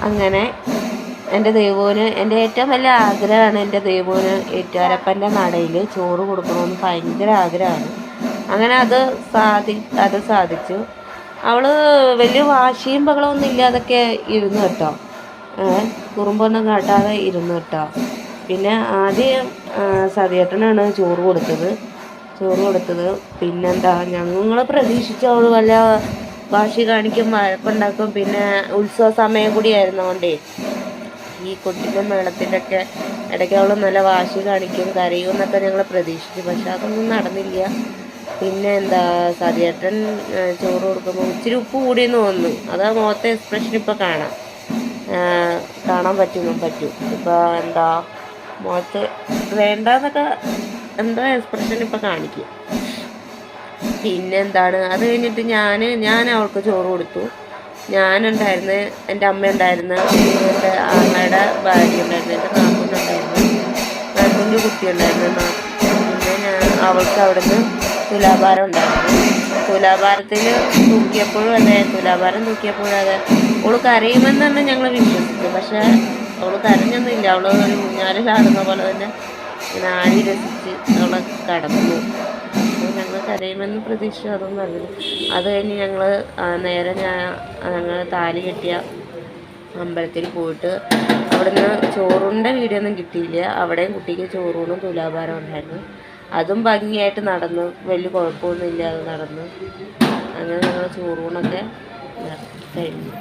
അങ്ങനെ എൻ്റെ ദേവുവിന് എൻ്റെ ഏറ്റവും വലിയ ആഗ്രഹമാണ് എൻ്റെ ദേവുവിന് ഏറ്റുമാനൂരപ്പൻ്റെ നടയിൽ ചോറ് കൊടുക്കണമെന്ന് ഭയങ്കര ആഗ്രഹമാണ്. അങ്ങനെ അത് സാധിച്ചു. അവൾ വലിയ വാശിയും ബഹളമൊന്നും ഇല്ലാതൊക്കെ ഇരുന്നു കേട്ടോ, കുറുമ്പൊന്നും കാട്ടാതെ ഇരുന്നു കേട്ടോ. പിന്നെ ആദ്യം സതിയേട്ടനാണ് ചോറ് കൊടുത്തത്. പിന്നെന്താ, ഞങ്ങൾ പ്രതീക്ഷിച്ചു അവൾ വല്ല വാശി കാണിക്കും, വഴക്കുണ്ടാക്കും. പിന്നെ ഉത്സവ സമയം കൂടി ആയിരുന്നതുകൊണ്ടേ ഈ കൊട്ടിൻ്റെ മേളത്തിൻ്റെ ഒക്കെ ഇടയ്ക്ക് അവൾ നല്ല വാശി കാണിക്കും, കരയും എന്നൊക്കെ ഞങ്ങൾ പ്രതീക്ഷിച്ചു. പക്ഷെ അതൊന്നും നടന്നില്ല. പിന്നെ എന്താ, സതിയേട്ടൻ ചോറ് കൊടുക്കുമ്പോൾ ഇച്ചിരി ഉപ്പ് കൂടിയെന്ന് തോന്നുന്നു. അത് ആ മുഖത്തെ എക്സ്പ്രഷൻ ഇപ്പോൾ കാണാൻ പറ്റും. ഇപ്പോൾ എന്താ മുഖത്ത് വേണ്ടെന്നൊക്കെ എന്താ എക്സ്പ്രഷൻ ഇപ്പോൾ കാണിക്കും. പിന്നെ എന്താണ്, അത് കഴിഞ്ഞിട്ട് ഞാൻ അവൾക്ക് ചോറ് കൊടുത്തു. ഞാനുണ്ടായിരുന്നു, എൻ്റെ അമ്മ ഉണ്ടായിരുന്നു, എൻ്റെ അമ്മയുടെ ഭാര്യ ഉണ്ടായിരുന്നു, എൻ്റെ നാത്തൂൻ്റെ കുട്ടി ഉണ്ടായിരുന്നു. പിന്നെ അവൾക്ക് അവിടുന്ന് തുലാഭാരം ഉണ്ടായിരുന്നു. തുലാഭാരം തൂക്കിയപ്പോഴും അതെ അവൾ കരയുമെന്നാണ് ഞങ്ങൾ വിശ്വസിച്ചത്. പക്ഷേ അവൾ കരഞ്ഞൊന്നുമില്ല. അവൾ ഒരു ഊഞ്ഞാലിലാടുന്ന പോലെ തന്നെ ഇങ്ങനെ ആടി രസിച്ച് അവളെ കടന്നു. അപ്പോൾ ഞങ്ങൾ കരയുമെന്ന് പ്രതീക്ഷിച്ചു. അതൊന്നും അറിയില്ല. അത് കഴിഞ്ഞ് ഞങ്ങൾ താലി കെട്ടിയ അമ്പലത്തിൽ പോയിട്ട് അവിടുന്ന് ചോറിൻ്റെ വീഡിയോ ഒന്നും കിട്ടിയില്ല. അവിടെയും കുട്ടിക്ക് ചോറൂണും തുലാഭാരം ഉണ്ടായിരുന്നു. അതും ഭംഗിയായിട്ട് നടന്നു, വലിയ കുഴപ്പമൊന്നുമില്ല, അത് നടന്നു. അങ്ങനെ ഞങ്ങൾ ചോറൂണൊക്കെ കഴിഞ്ഞു.